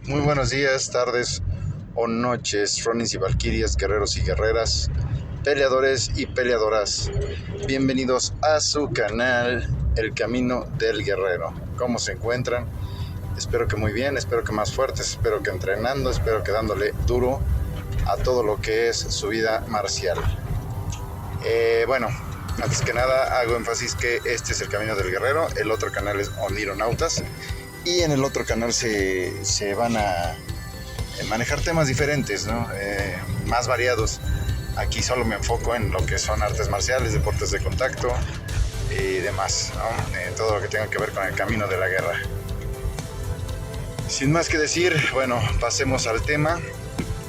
Muy buenos días, tardes o noches, Ronins y Valquirias, guerreros y guerreras, peleadores y peleadoras. Bienvenidos a su canal, El Camino del Guerrero. ¿Cómo se encuentran? Espero que muy bien, espero que más fuertes, espero que entrenando, espero que dándole duro a todo lo que es su vida marcial. Bueno, antes que nada hago énfasis que este es El Camino del Guerrero, el otro canal es Onironautas y en el otro canal se van a manejar temas diferentes, ¿no? Más variados. Aquí solo me enfoco en lo que son artes marciales, deportes de contacto y demás, ¿no? Todo lo que tenga que ver con el camino de la guerra. Sin más que decir, bueno, pasemos al tema.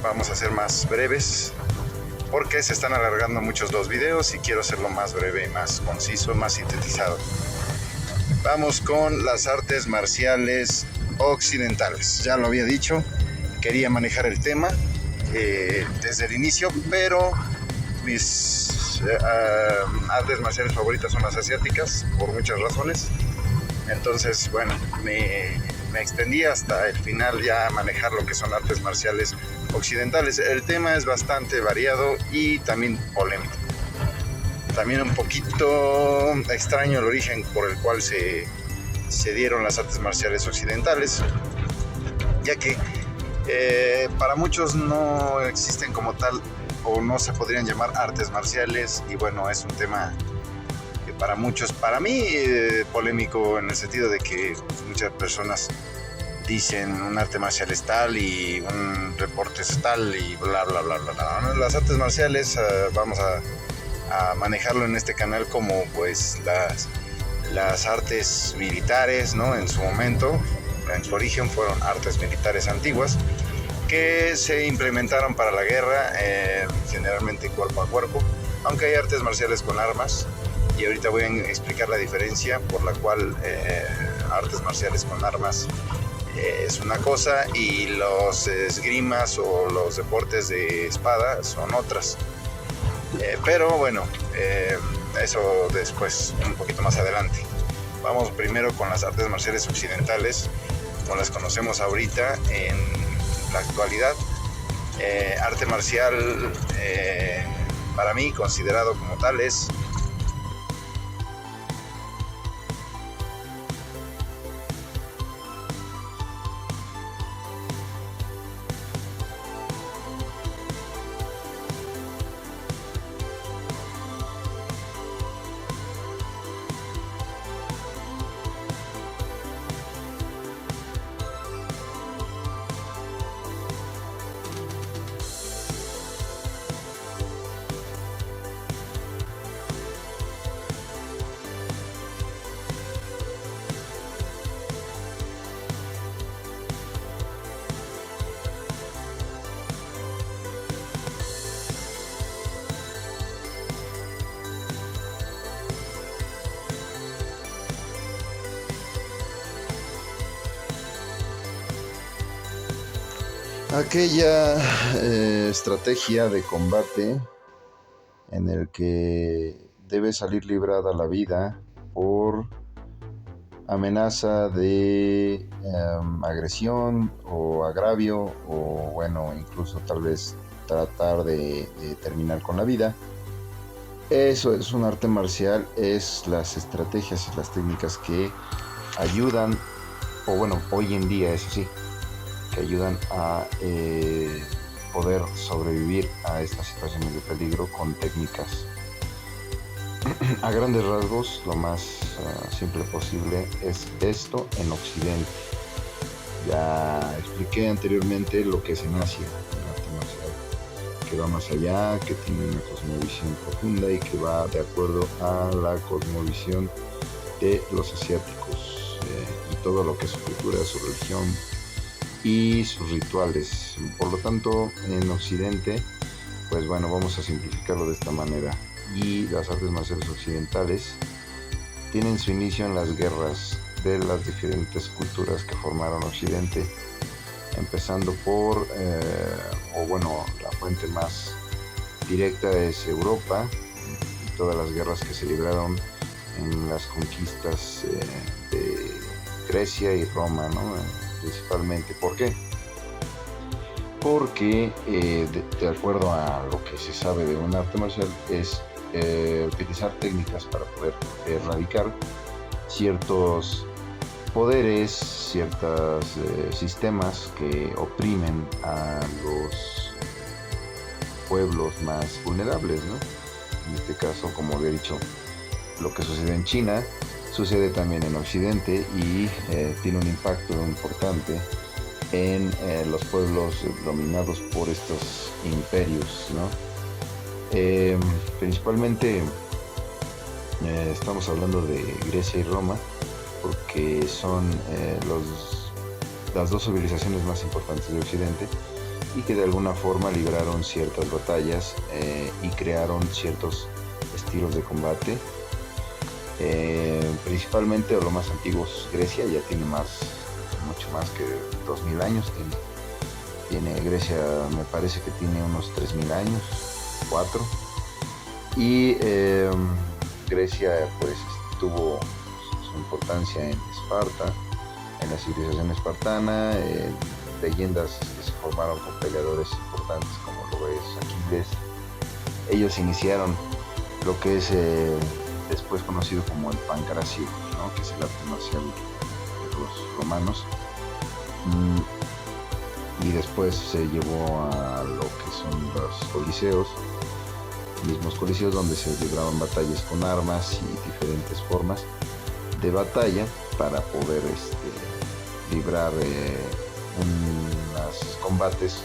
Vamos a ser más breves porque se están alargando muchos los videos y quiero hacerlo más breve y más conciso, más sintetizado. Vamos con las artes marciales occidentales. Ya lo había dicho, quería manejar el tema desde el inicio, pero mis artes marciales favoritas son las asiáticas por muchas razones. Entonces, bueno, me extendí hasta el final ya a manejar lo que son artes marciales occidentales. El tema es bastante variado y también polémico. También un poquito extraño el origen por el cual se dieron las artes marciales occidentales, ya que para muchos no existen como tal o no se podrían llamar artes marciales, y bueno, es un tema que para muchos, para mí, polémico en el sentido de que muchas personas dicen un arte marcial es tal y un deporte es tal y bla bla bla bla, bla. Las artes marciales vamos a manejarlo en este canal como pues las artes militares, ¿no? En su momento, en su origen fueron artes militares antiguas que se implementaron para la guerra, generalmente cuerpo a cuerpo, aunque hay artes marciales con armas, y ahorita voy a explicar la diferencia por la cual artes marciales con armas es una cosa y los esgrimas o los deportes de espada son otras. Pero bueno, eso después, un poquito más adelante. Vamos primero con las artes marciales occidentales, como las conocemos ahorita en la actualidad. Arte marcial, para mí, considerado como tal, es aquella estrategia de combate en el que debe salir librada la vida por amenaza de agresión o agravio, o bueno, incluso tal vez tratar de terminar con la vida. Eso es un arte marcial, es las estrategias y las técnicas que ayudan, o bueno, hoy en día es así, que ayudan a poder sobrevivir a estas situaciones de peligro con técnicas. A grandes rasgos, lo más simple posible es esto en Occidente. Ya expliqué anteriormente lo que es en Asia, el arte marcial, que va más allá, que tiene una cosmovisión profunda y que va de acuerdo a la cosmovisión de los asiáticos, y todo lo que es su cultura, su religión y sus rituales. Por lo tanto, en Occidente, pues bueno, vamos a simplificarlo de esta manera. Y las artes marciales occidentales tienen su inicio en las guerras de las diferentes culturas que formaron Occidente, empezando por, o bueno, la fuente más directa es Europa, y todas las guerras que se libraron en las conquistas de Grecia y Roma, ¿no? Principalmente. ¿Por qué? porque de acuerdo a lo que se sabe de un arte marcial es utilizar técnicas para poder erradicar ciertos poderes, ciertos sistemas que oprimen a los pueblos más vulnerables, ¿no? En este caso, como había dicho, lo que sucede en China sucede también en Occidente y tiene un impacto importante en los pueblos dominados por estos imperios, ¿no? Principalmente estamos hablando de Grecia y Roma porque son las dos civilizaciones más importantes de Occidente y que de alguna forma libraron ciertas batallas y crearon ciertos estilos de combate. Principalmente, o lo más antiguo es Grecia, ya tiene mucho más que 2000 años. Tiene Grecia, me parece que tiene unos 3000 años, 4. Y Grecia pues tuvo su importancia en Esparta, en la civilización espartana, leyendas que se formaron con peleadores importantes como lo es Aquiles. Ellos iniciaron lo que es después conocido como el pancracio, ¿no? Que es el arte marcial de los romanos, y después se llevó a lo que son los coliseos, mismos coliseos donde se libraban batallas con armas y diferentes formas de batalla para poder librar unos combates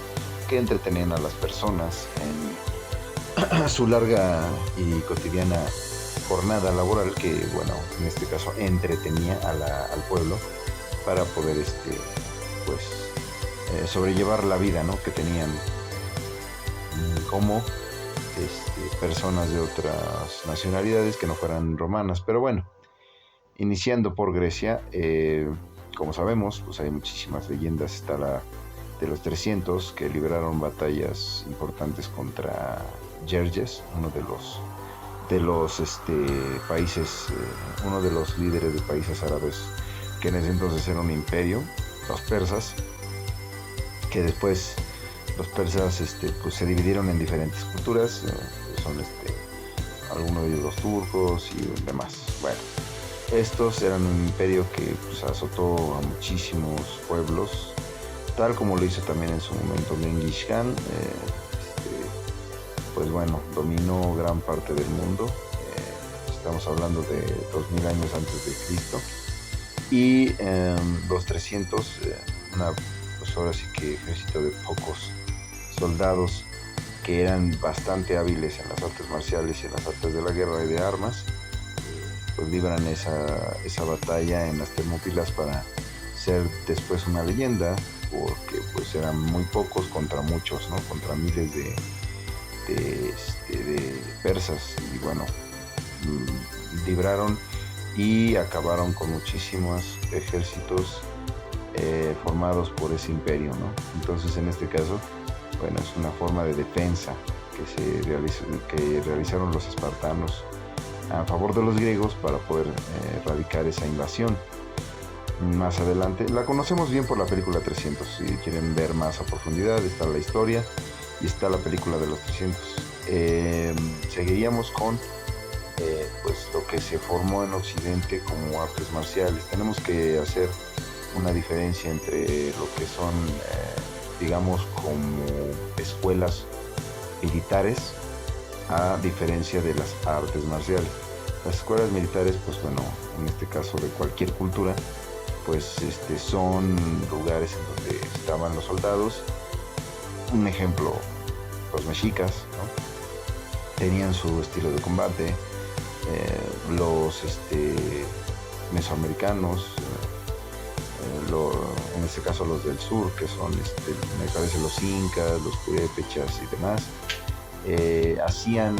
que entretenían a las personas en su larga y cotidiana jornada laboral, que bueno, en este caso entretenía al pueblo para poder sobrellevar la vida, ¿no?, que tenían como personas de otras nacionalidades que no fueran romanas. Pero bueno, iniciando por Grecia, como sabemos, pues hay muchísimas leyendas. Está la de los 300 que libraron batallas importantes contra Jerjes, uno de los países, uno de los líderes de países árabes que en ese entonces era un imperio, los persas, que después los persas pues se dividieron en diferentes culturas, son algunos de ellos los turcos y demás. Bueno, estos eran un imperio que pues azotó a muchísimos pueblos, tal como lo hizo también en su momento Genghis Khan. Pues bueno, dominó gran parte del mundo. Estamos hablando de 2000 años antes de Cristo. Y los 300, pues ahora sí que ejército de pocos soldados que eran bastante hábiles en las artes marciales y en las artes de la guerra y de armas, pues libran esa batalla en las Termópilas para ser después una leyenda, porque pues eran muy pocos contra muchos, ¿no?, contra miles de persas. Y bueno, libraron y acabaron con muchísimos ejércitos formados por ese imperio, ¿no? Entonces, en este caso, bueno, es una forma de defensa que realizaron los espartanos a favor de los griegos para poder erradicar esa invasión. Más adelante, la conocemos bien por la película 300. Si quieren ver más a profundidad, está la historia y está la película de los 300. Seguiríamos con pues lo que se formó en Occidente como artes marciales. Tenemos que hacer una diferencia entre lo que son digamos como escuelas militares, a diferencia de las artes marciales. Las escuelas militares, pues bueno, en este caso de cualquier cultura, pues son lugares en donde estaban los soldados. Un ejemplo, los mexicas, ¿no?, tenían su estilo de combate. Los mesoamericanos, en este caso los del sur, que son me parece los incas, los purépechas y demás, hacían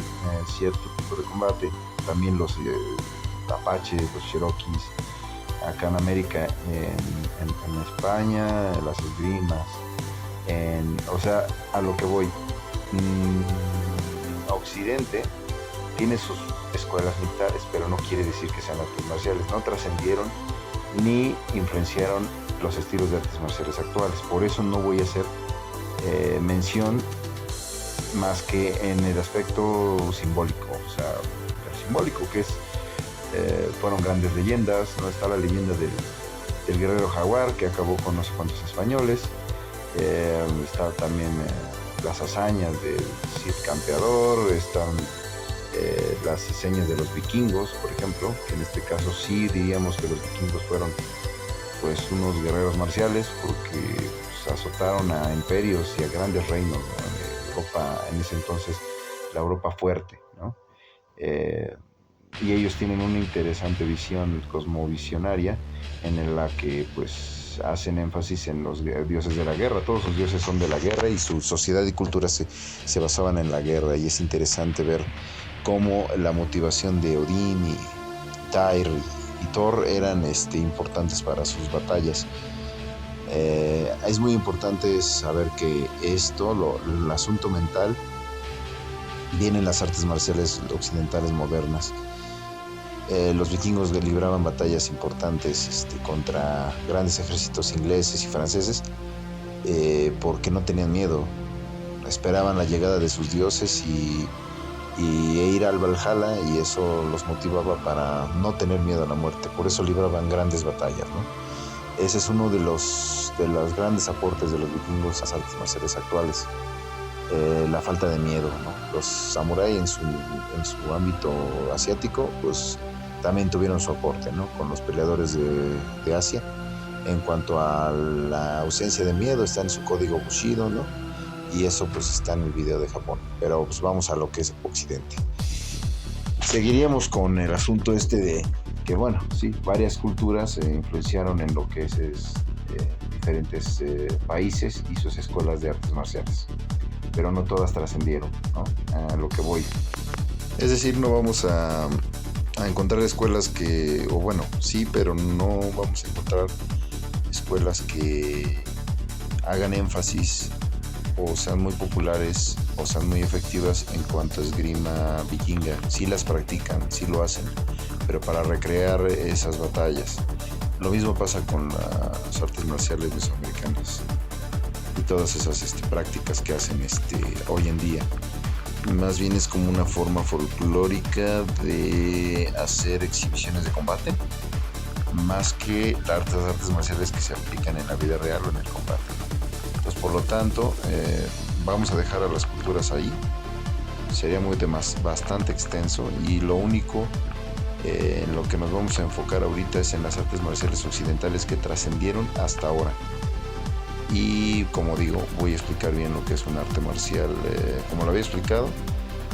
cierto tipo de combate. También los apaches, los cherokees, acá en América, en España, las esgrimas, o sea, a lo que voy, Occidente tiene sus escuelas militares, pero no quiere decir que sean artes marciales. No trascendieron ni influenciaron los estilos de artes marciales actuales. Por eso no voy a hacer mención más que en el aspecto simbólico, o sea, el simbólico que es, fueron grandes leyendas, ¿no? Está la leyenda del guerrero jaguar que acabó con no sé cuántos españoles, está también las hazañas del Cid Campeador, están las hazañas de los vikingos, por ejemplo, que en este caso sí diríamos que los vikingos fueron pues unos guerreros marciales porque pues, azotaron a imperios y a grandes reinos, ¿no? Europa, en ese entonces la Europa fuerte, ¿no? Y ellos tienen una interesante visión cosmovisionaria en la que pues hacen énfasis en los dioses de la guerra. Todos los dioses son de la guerra y su sociedad y cultura se basaban en la guerra, y es interesante ver cómo la motivación de Odín y Tyr y Thor eran importantes para sus batallas. Es muy importante saber que el asunto mental, viene en las artes marciales occidentales modernas. Los vikingos libraban batallas importantes contra grandes ejércitos ingleses y franceses porque no tenían miedo. Esperaban la llegada de sus dioses e ir al Valhalla, y eso los motivaba para no tener miedo a la muerte. Por eso libraban grandes batallas, ¿no? Ese es uno de los grandes aportes de los vikingos a las artes marciales actuales. La falta de miedo, ¿no? Los samuráis en su ámbito asiático pues también tuvieron su aporte, ¿no? Con los peleadores de Asia. En cuanto a la ausencia de miedo, está en su código Bushido, ¿no? Y eso pues está en el video de Japón. Pero pues vamos a lo que es Occidente. Seguiríamos con el asunto de que, bueno, sí, varias culturas influenciaron en lo que es diferentes países y sus escuelas de artes marciales, pero no todas trascendieron, ¿no? A lo que voy. Es decir, no vamos a encontrar escuelas o bueno, sí, pero no vamos a encontrar escuelas que hagan énfasis o sean muy populares o sean muy efectivas en cuanto a esgrima vikinga. Sí las practican, sí lo hacen, pero para recrear esas batallas. Lo mismo pasa con las artes marciales mesoamericanas y todas esas prácticas que hacen hoy en día. Más bien es como una forma folclórica de hacer exhibiciones de combate, más que artes marciales que se aplican en la vida real o en el combate. Entonces, por lo tanto, vamos a dejar a las culturas ahí. Sería bastante extenso, y lo único en lo que nos vamos a enfocar ahorita es en las artes marciales occidentales que trascendieron hasta ahora. Y como digo, voy a explicar bien lo que es un arte marcial. Como lo había explicado,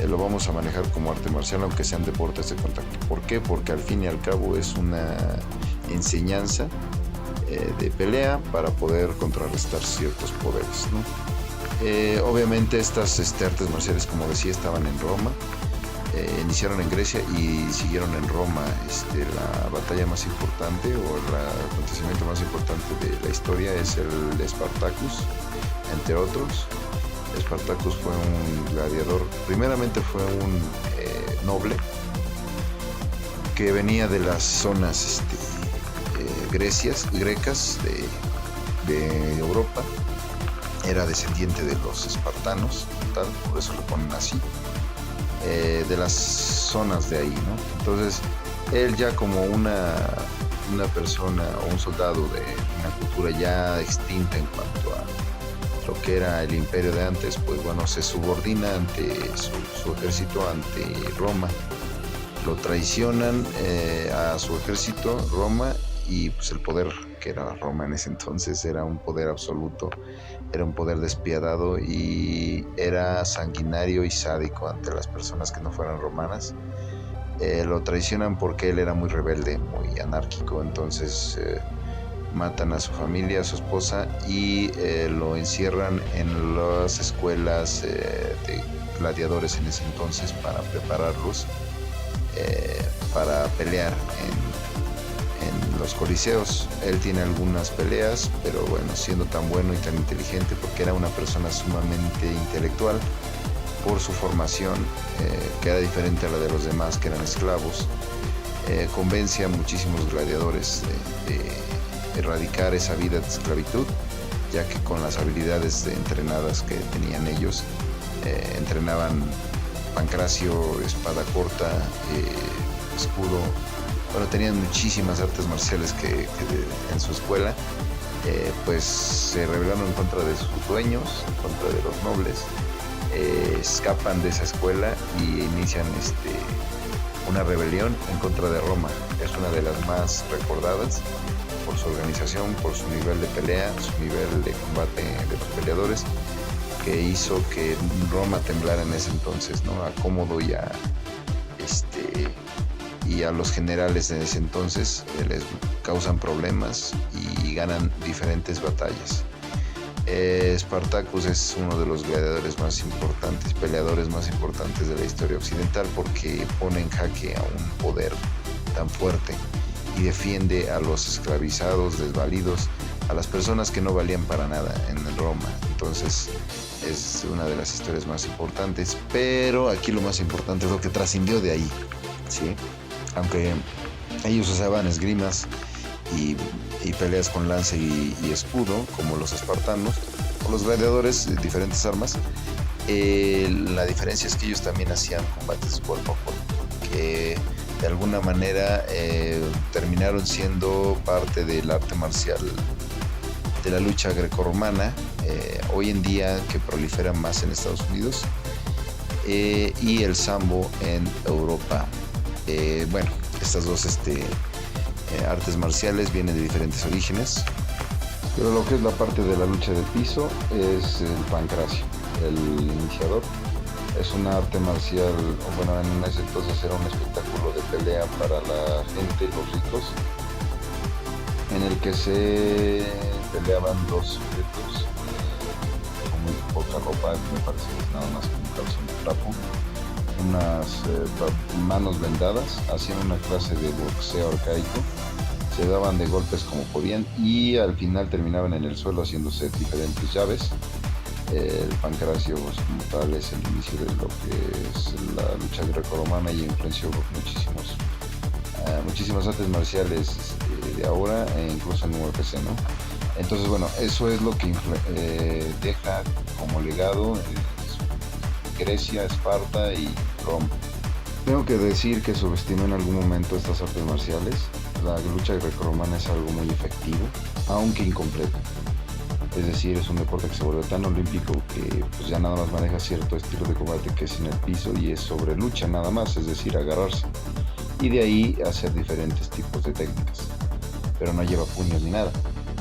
lo vamos a manejar como arte marcial, aunque sean deportes de contacto. ¿Por qué? Porque al fin y al cabo es una enseñanza de pelea para poder contrarrestar ciertos poderes, ¿no? Obviamente estas artes marciales, como decía, estaban en Roma. Iniciaron en Grecia y siguieron en Roma. La batalla más importante o el acontecimiento más importante de la historia es el de Spartacus, entre otros. Spartacus fue un gladiador, primeramente fue un noble que venía de las zonas grecas de Europa. Era descendiente de los espartanos, tal, por eso lo ponen así. De las zonas de ahí, ¿no? Entonces, él ya como una persona o un soldado de una cultura ya extinta en cuanto a lo que era el imperio de antes, pues bueno, se subordina ante su ejército, ante Roma. Lo traicionan a su ejército, Roma, y pues el poder que era Roma en ese entonces era un poder absoluto, era un poder despiadado y era sanguinario y sádico ante las personas que no fueran romanas. Lo traicionan porque él era muy rebelde, muy anárquico. Entonces matan a su familia, a su esposa, y lo encierran en las escuelas de gladiadores en ese entonces para prepararlos para pelear en los coliseos. Él tiene algunas peleas, pero bueno, siendo tan bueno y tan inteligente, porque era una persona sumamente intelectual por su formación, que era diferente a la de los demás que eran esclavos, convence a muchísimos gladiadores de erradicar esa vida de esclavitud, ya que con las habilidades entrenadas que tenían ellos, entrenaban pancracio, espada corta, escudo. Bueno, tenían muchísimas artes marciales que en su escuela, pues se rebelaron en contra de sus dueños, en contra de los nobles, escapan de esa escuela y inician una rebelión en contra de Roma. Es una de las más recordadas por su organización, por su nivel de pelea, su nivel de combate de los peleadores, que hizo que Roma temblara en ese entonces, ¿no? A Cómodo y a los generales en ese entonces les causan problemas y ganan diferentes batallas. Spartacus es uno de los gladiadores más importantes, peleadores más importantes de la historia occidental, porque pone en jaque a un poder tan fuerte y defiende a los esclavizados, desvalidos, a las personas que no valían para nada en Roma. Entonces es una de las historias más importantes, pero aquí lo más importante es lo que trascendió de ahí, ¿sí? Aunque ellos usaban esgrimas y peleas con lance y escudo, como los espartanos o los gladiadores, diferentes armas, la diferencia es que ellos también hacían combates cuerpo a cuerpo, que de alguna manera terminaron siendo parte del arte marcial de la lucha grecorromana, hoy en día, que prolifera más en Estados Unidos, y el sambo en Europa. Bueno, estas dos artes marciales vienen de diferentes orígenes, pero lo que es la parte de la lucha de piso es el pancracio, el iniciador. Es una arte marcial, bueno, en ese entonces era un espectáculo de pelea para la gente, los ricos, en el que se peleaban dos sujetos con muy poca ropa, me parece que es nada más que un calzón de trapo, unas manos vendadas, hacían una clase de boxeo arcaico, se daban de golpes como podían y al final terminaban en el suelo haciéndose diferentes llaves. El pancracio, pues, como tal, es el inicio de lo que es la lucha grecorromana y influenció muchísimas artes marciales de ahora, e incluso en UFC, ¿no? Entonces, bueno, eso es lo que deja como legado Grecia, Esparta y Roma. Tengo que decir que subestimé en algún momento estas artes marciales. La lucha grecorromana es algo muy efectivo, aunque incompleto. Es decir, es un deporte que se vuelve tan olímpico que pues ya nada más maneja cierto estilo de combate que es en el piso y es sobre lucha nada más, es decir, agarrarse. Y de ahí hacer diferentes tipos de técnicas, pero no lleva puños ni nada.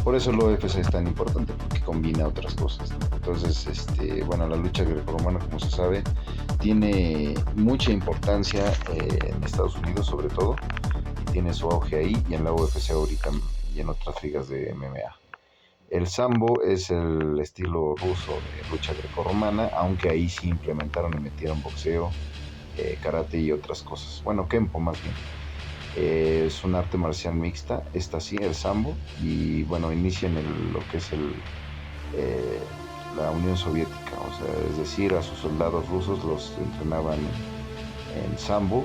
Por eso el UFC es tan importante, porque combina otras cosas, ¿no? Entonces, bueno, la lucha grecorromana, como se sabe, tiene mucha importancia en Estados Unidos, sobre todo. Tiene su auge ahí y en la UFC ahorita y en otras ligas de MMA. El sambo es el estilo ruso de lucha grecorromana, aunque ahí sí implementaron y metieron boxeo, karate y otras cosas. Bueno, kempo más bien. Es un arte marcial mixta, esta sí, el sambo, y bueno, inicia en lo que es la Unión Soviética, o sea, es decir, a sus soldados rusos los entrenaban en sambo,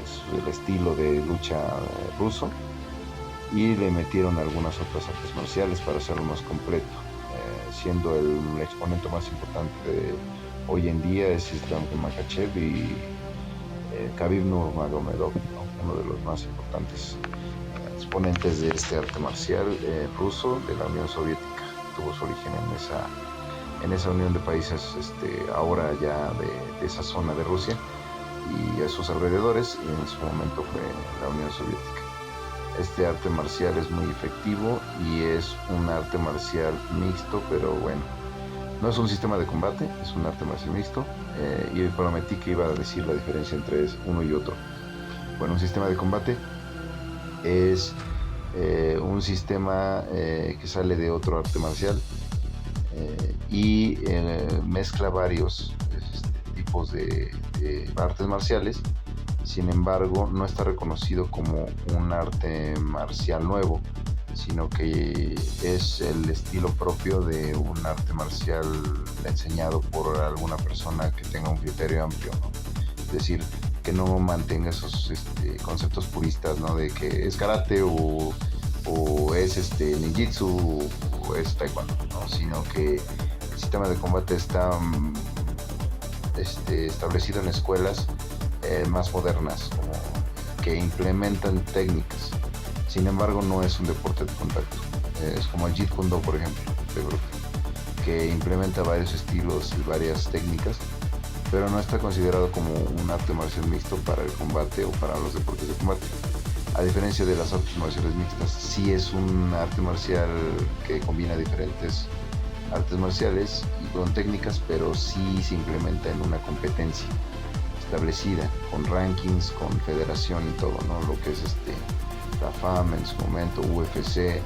es el estilo de lucha ruso, y le metieron algunas otras artes marciales para hacerlo más completo, siendo el exponente más importante de hoy en día es Islam Makhachev y Khabib Nurmagomedov, ¿no? Uno de los más importantes exponentes de este arte marcial ruso de la Unión Soviética. Tuvo su origen en esa unión de países, ahora ya de esa zona de Rusia y a sus alrededores, y en su momento fue la Unión Soviética. Este arte marcial es muy efectivo y es un arte marcial mixto, pero bueno, no es un sistema de combate, es un arte marcial mixto, y prometí que iba a decir la diferencia entre uno y otro. Bueno, un sistema de combate es un sistema que sale de otro arte marcial y mezcla varios tipos de artes marciales. Sin embargo, no está reconocido como un arte marcial nuevo, sino que es el estilo propio de un arte marcial enseñado por alguna persona que tenga un criterio amplio, ¿no? Es decir, que no mantenga esos conceptos puristas, ¿no? De que es karate o es ninjitsu es taekwondo, ¿no? Sino que el sistema de combate está establecido en escuelas más modernas, como que implementan técnicas. Sin embargo, no es un deporte de contacto. Es como el Jeet Kune Do, por ejemplo, de Bruce, que implementa varios estilos y varias técnicas, pero no está considerado como un arte marcial mixto para el combate o para los deportes de combate. A diferencia de las artes marciales mixtas, sí es un arte marcial que combina diferentes artes marciales y con técnicas, pero sí se implementa en una competencia establecida, con rankings, con federación y todo, ¿no? Lo que es la FAM en su momento, UFC,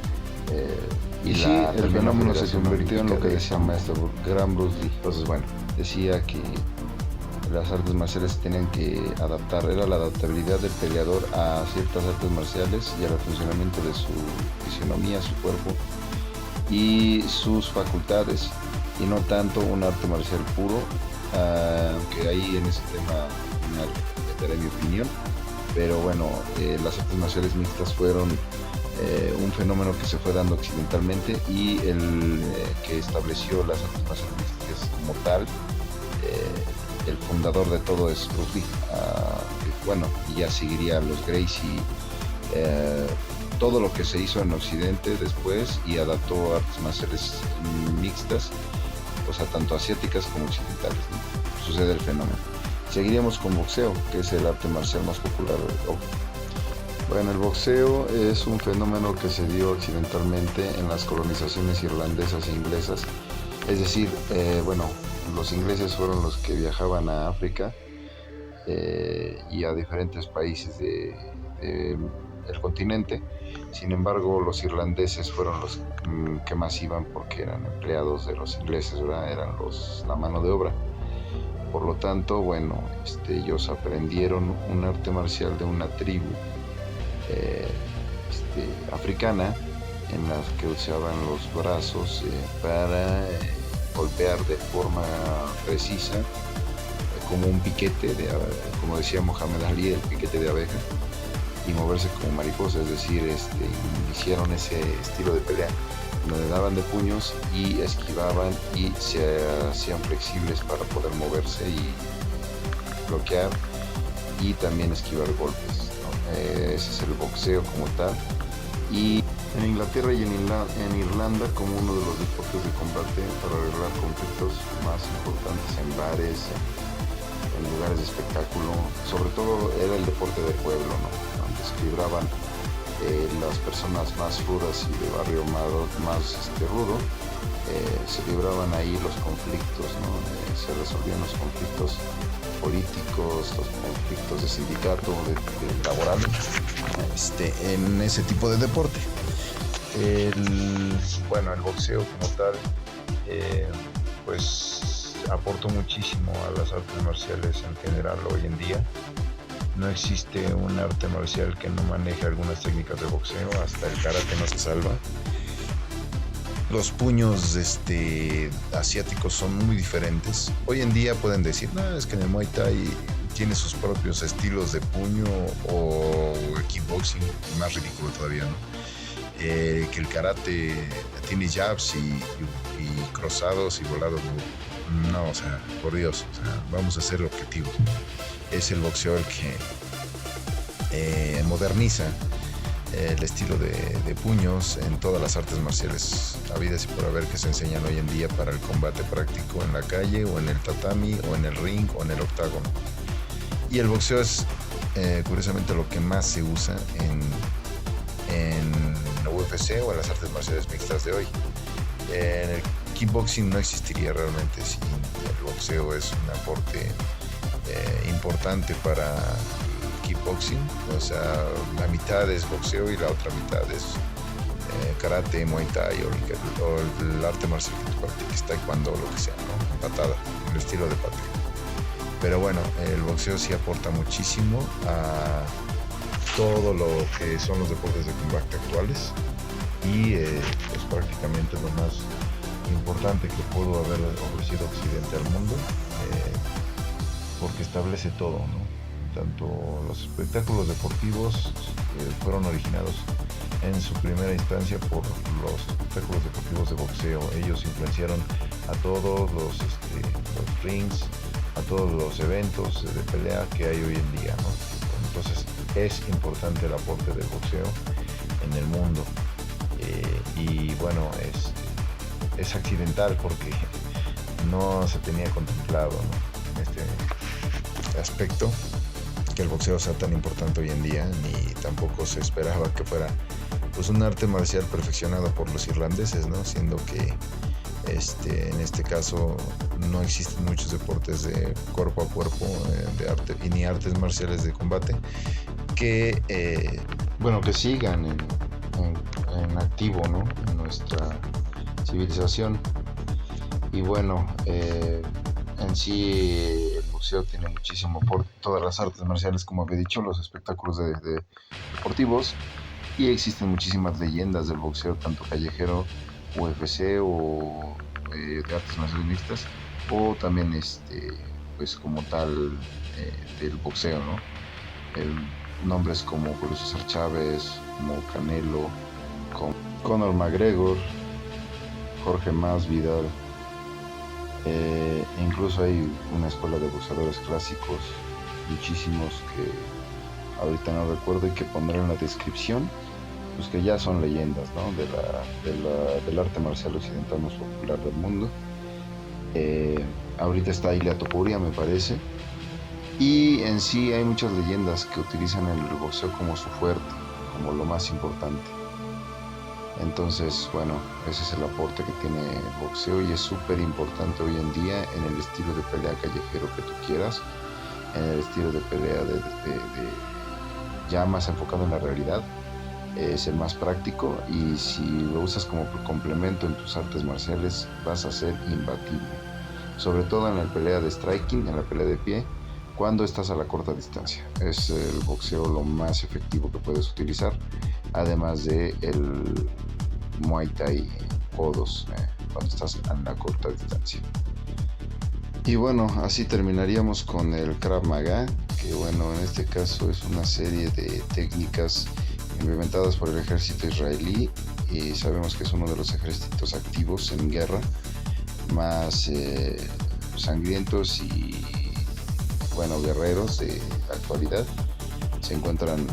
y sí, el fenómeno se convirtió en lo que decía maestro Gran Bruce Lee. Entonces, bueno, decía que las artes marciales se tenían que adaptar, era la adaptabilidad del peleador a ciertas artes marciales y al funcionamiento de su fisionomía, su cuerpo y sus facultades, y no tanto un arte marcial puro, aunque ahí en ese tema meteré mi opinión, pero bueno, las artes marciales mixtas fueron un fenómeno que se fue dando occidentalmente, y el que estableció las artes marciales mixtas como tal, el fundador de todo es Bruce Lee. Bueno, y ya seguiría los Gracie, todo lo que se hizo en Occidente después, y adaptó artes marciales mixtas, o sea, tanto asiáticas como occidentales, ¿no? Sucede el fenómeno. Seguiríamos con boxeo, que es el arte marcial más popular. Bueno, el boxeo es un fenómeno que se dio occidentalmente en las colonizaciones irlandesas e inglesas. Es decir, bueno, los ingleses fueron los que viajaban a África y a diferentes países del continente. Sin embargo, los irlandeses fueron los que más iban, porque eran empleados de los ingleses, ¿verdad? Eran la mano de obra. Por lo tanto, bueno, ellos aprendieron un arte marcial de una tribu africana, en la que usaban los brazos para golpear de forma precisa, como un piquete, como decía Mohamed Ali, el piquete de abeja, y moverse como mariposa. Es decir, hicieron ese estilo de pelea donde daban de puños y esquivaban y se hacían flexibles para poder moverse y bloquear y también esquivar golpes, ¿no? Ese es el boxeo como tal. Y en Inglaterra y en Irlanda como uno de los deportes de combate para arreglar conflictos más importantes en bares, en lugares de espectáculo. Sobre todo era el deporte del pueblo, ¿no? Donde se libraban las personas más rudas y de barrio más rudo, se libraban ahí los conflictos, ¿no? Se resolvían los conflictos políticos, los conflictos de sindicato, de laborales, en ese tipo de deporte. Bueno, el boxeo como tal, pues aportó muchísimo a las artes marciales en general hoy en día. No existe un arte marcial que no maneje algunas técnicas de boxeo, hasta el karate no se salva. Los puños asiáticos son muy diferentes. Hoy en día pueden decir, no, es que en el Muay Thai tiene sus propios estilos de puño, o el kickboxing, más ridículo todavía, ¿no? Que el karate tiene jabs y cruzados y volados. No, o sea, por Dios, o sea, vamos a ser objetivos. Es el boxeo el que moderniza el estilo de puños en todas las artes marciales habidas y por haber que se enseñan hoy en día para el combate práctico en la calle, o en el tatami, o en el ring, o en el octágono. Y el boxeo es curiosamente lo que más se usa en la UFC o en las artes marciales mixtas de hoy. En el kickboxing no existiría realmente sin el boxeo. Es un aporte importante para el kickboxing. O sea, la mitad es boxeo y la otra mitad es karate, muay thai o el arte marcial que tú practiques, taekwondo, lo que sea, ¿no? Patada, el estilo de patada. Pero bueno, el boxeo sí aporta muchísimo a todo lo que son los deportes de combate actuales, y pues prácticamente lo más importante que pudo haber ofrecido Occidente al mundo, porque establece todo, ¿no? tanto los espectáculos deportivos fueron originados en su primera instancia por los espectáculos deportivos de boxeo. Ellos influenciaron a todos los rings, a todos los eventos de pelea que hay hoy en día, ¿no? Entonces es importante el aporte del boxeo en el mundo. Y bueno, es accidental porque no se tenía contemplado, ¿no?, en este aspecto, que el boxeo sea tan importante hoy en día, ni tampoco se esperaba que fuera pues un arte marcial perfeccionado por los irlandeses, ¿no? Siendo que en este caso no existen muchos deportes de cuerpo a cuerpo de arte, y ni artes marciales de combate que que sigan en activo, ¿no?, en nuestra civilización. Y bueno, en sí el boxeo tiene muchísimo por todas las artes marciales, como había dicho, los espectáculos de deportivos, y existen muchísimas leyendas del boxeo, tanto callejero, UFC o de artes marciales mixtas, o también pues como tal del boxeo, ¿no? Nombres como Julio César Chávez, como Canelo, como Conor McGregor, Jorge Masvidal. Incluso hay una escuela de boxeadores clásicos, muchísimos que ahorita no recuerdo y que pondré en la descripción, pues que ya son leyendas, ¿no?, del arte marcial occidental más popular del mundo. Ahorita está Ilia Topuria, me parece, y en sí hay muchas leyendas que utilizan el boxeo como su fuerte, como lo más importante. Entonces, bueno, ese es el aporte que tiene el boxeo, y es súper importante hoy en día en el estilo de pelea callejero que tú quieras, en el estilo de pelea de ya más enfocado en la realidad. Es el más práctico, y si lo usas como complemento en tus artes marciales vas a ser imbatible, sobre todo en la pelea de striking, en la pelea de pie, cuando estás a la corta distancia. Es el boxeo lo más efectivo que puedes utilizar, además de el Muay Thai codos, cuando estás a la corta distancia. Y bueno, así terminaríamos con el Krav Maga, que bueno, en este caso es una serie de técnicas implementadas por el ejército israelí, y sabemos que es uno de los ejércitos activos en guerra más sangrientos y guerreros de la actualidad. Se encuentran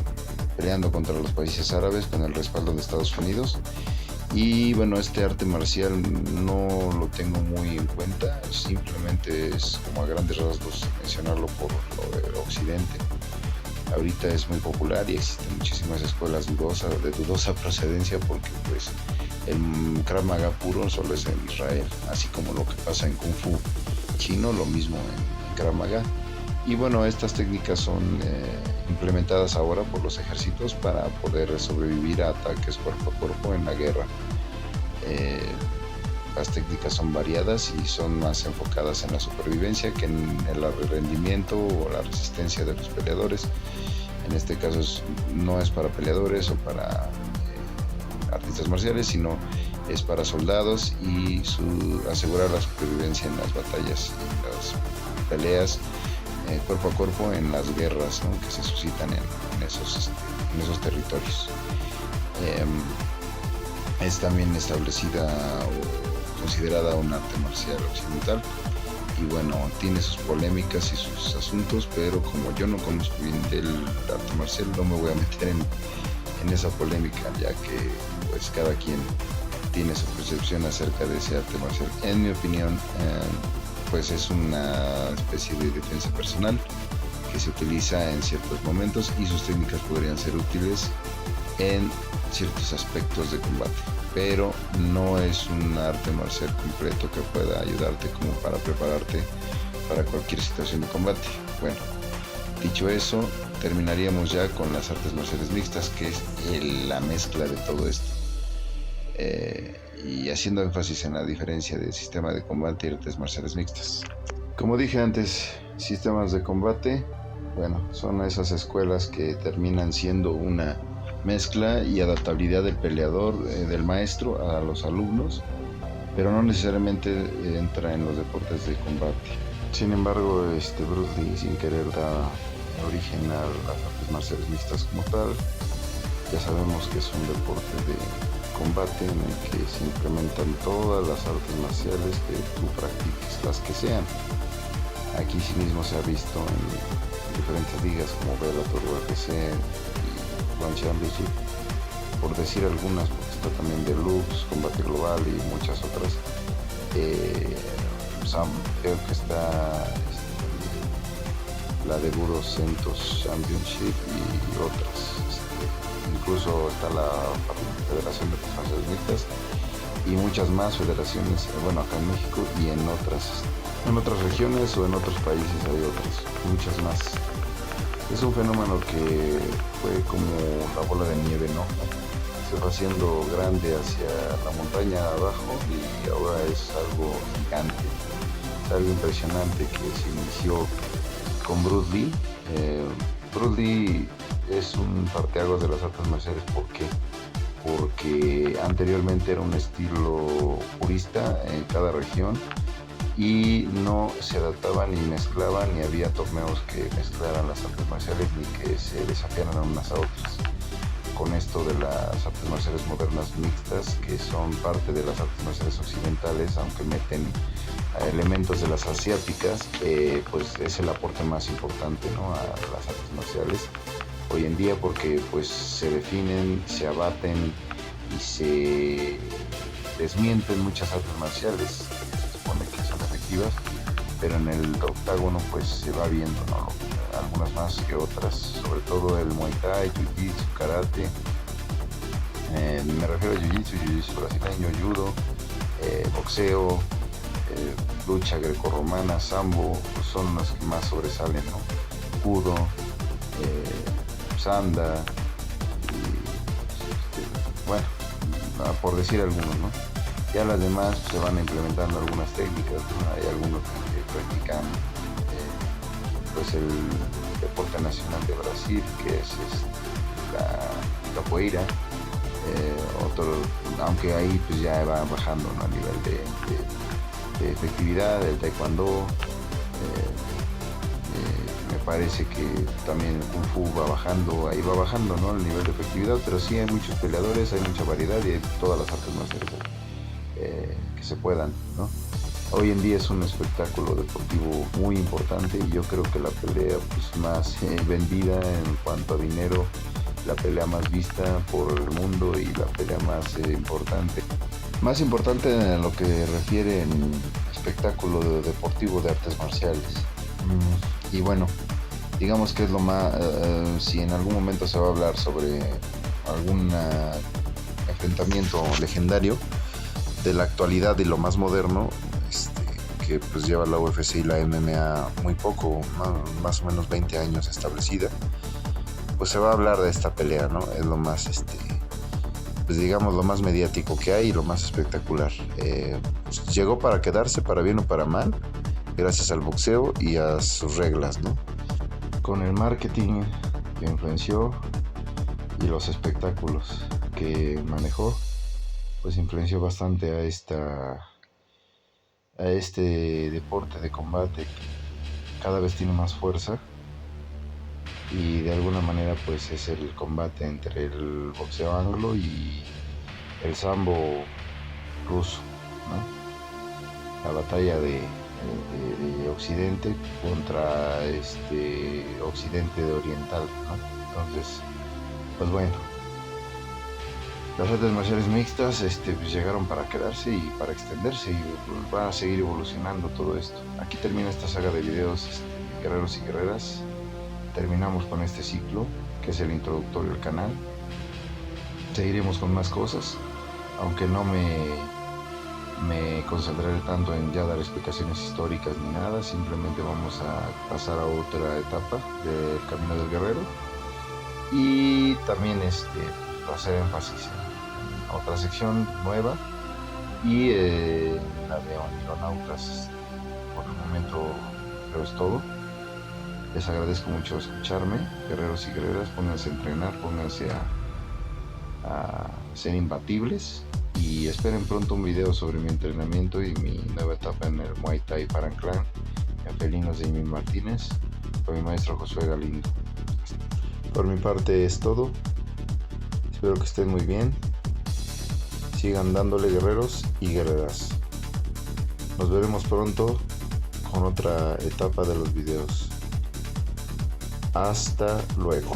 peleando contra los países árabes con el respaldo de Estados Unidos, y bueno, este arte marcial no lo tengo muy en cuenta, simplemente es como a grandes rasgos mencionarlo por lo de Occidente. Ahorita es muy popular y existen muchísimas escuelas de dudosa procedencia, porque pues el Krav Maga puro solo es en Israel, así como lo que pasa en Kung Fu chino, lo mismo en Krav Maga. Y bueno, estas técnicas son implementadas ahora por los ejércitos para poder sobrevivir a ataques cuerpo a cuerpo en la guerra. Las técnicas son variadas y son más enfocadas en la supervivencia que en el rendimiento o la resistencia de los peleadores. En este caso no es para peleadores o para artistas marciales, sino es para soldados y asegurar la supervivencia en las batallas, en las peleas cuerpo a cuerpo, en las guerras, ¿no?, que se suscitan en esos territorios. Es también establecida o considerada un arte marcial occidental, y bueno, tiene sus polémicas y sus asuntos, pero como yo no conozco bien del arte marcial, no me voy a meter en esa polémica, ya que pues cada quien tiene su percepción acerca de ese arte marcial. En mi opinión, pues es una especie de defensa personal que se utiliza en ciertos momentos, y sus técnicas podrían ser útiles en ciertos aspectos de combate, pero no es un arte marcial completo que pueda ayudarte como para prepararte para cualquier situación de combate. Bueno, dicho eso, terminaríamos ya con las artes marciales mixtas, que es la mezcla de todo esto, y haciendo énfasis en la diferencia de sistema de combate y artes marciales mixtas. Como dije antes, sistemas de combate, bueno, son esas escuelas que terminan siendo una mezcla y adaptabilidad del peleador, del maestro a los alumnos, pero no necesariamente entra en los deportes de combate. Sin embargo, Bruce Lee, sin querer origen a las artes marciales mixtas como tal. Ya sabemos que es un deporte de combate en el que se implementan todas las artes marciales que tú practiques, las que sean. Aquí sí mismo se ha visto en diferentes ligas como Bellator, UFC y One Championship, por decir algunas, porque está también Deluxe, Combate Global y muchas otras. Creo que está la de Budo Santos Championship y otras. Incluso está la Federación de Artes Marciales Mixtas y muchas más federaciones, bueno, acá en México y en otras regiones o en otros países hay otras, muchas más. Es un fenómeno que fue como la bola de nieve, ¿no? Se va haciendo grande hacia la montaña abajo y ahora es algo gigante, es algo impresionante que se inició con Bruce Lee. Bruce Lee es un parteaguas de las artes marciales. ¿Por qué? Porque anteriormente era un estilo purista en cada región y no se adaptaban ni mezclaban, ni había torneos que mezclaran las artes marciales ni que se desafiaran unas a otras. Con esto de las artes marciales modernas mixtas, que son parte de las artes marciales occidentales, aunque meten elementos de las asiáticas, pues es el aporte más importante, ¿no?, a las artes marciales hoy en día, porque pues se definen, se abaten y se desmienten muchas artes marciales que se supone que son efectivas, pero en el octágono pues se va viendo, ¿no?, algunas más que otras, sobre todo el Muay Thai, Jiu-Jitsu, Karate, me refiero a Jiu-Jitsu brasileño, Judo, boxeo, lucha grecorromana, Sambo, pues son las que más sobresalen, ¿no? Judo, Sanda, y, bueno, por decir algunos, ¿no? Ya las demás pues, se van implementando algunas técnicas, ¿no? Hay algunos que practican pues el deporte nacional de Brasil, que es la capoeira, aunque ahí pues ya va bajando, ¿no?, a nivel de efectividad, el taekwondo, me parece que también el kung fu va bajando, ahí va bajando, ¿no?, el nivel de efectividad, pero sí hay muchos peleadores, hay mucha variedad y hay todas las artes marciales que se puedan, ¿no? Hoy en día es un espectáculo deportivo muy importante y yo creo que la pelea pues, más vendida en cuanto a dinero, la pelea más vista por el mundo y la pelea más importante. Más importante en lo que refiere en espectáculo deportivo de artes marciales. Y bueno, digamos que es lo más, si en algún momento se va a hablar sobre algún enfrentamiento legendario de la actualidad y lo más moderno, que pues lleva la UFC y la MMA muy poco, más o menos 20 años establecida, pues se va a hablar de esta pelea, ¿no? Es lo más, pues digamos, lo más mediático que hay y lo más espectacular. Pues llegó para quedarse, para bien o para mal, gracias al boxeo y a sus reglas, ¿no? Con el marketing que influenció y los espectáculos que manejó, pues influenció bastante a este deporte de combate que cada vez tiene más fuerza y de alguna manera pues es el combate entre el boxeo anglo y el sambo ruso, ¿no? La batalla de Occidente contra Occidente de oriental, ¿no? Entonces, pues bueno, las artes marciales mixtas pues llegaron para quedarse y para extenderse y pues, va a seguir evolucionando todo esto. Aquí termina esta saga de videos, guerreros y guerreras. Terminamos con este ciclo, que es el introductorio al canal. Seguiremos con más cosas, aunque no me concentraré tanto en ya dar explicaciones históricas ni nada. Simplemente vamos a pasar a otra etapa del camino del guerrero y también hacer énfasis en otra sección nueva y la de onionautas. Por el momento creo es todo. Les agradezco mucho escucharme, guerreros y guerreras. Pónganse a entrenar, pónganse a ser imbatibles y esperen pronto un video sobre mi entrenamiento y mi nueva etapa en el Muay Thai Parang Clan en Felinos de Jimmy Martínez. por mi maestro Josué Galindo. Por mi parte es todo. Espero que estén muy bien. Sigan dándole, guerreros y guerreras. Nos veremos pronto con otra etapa de los videos. Hasta luego.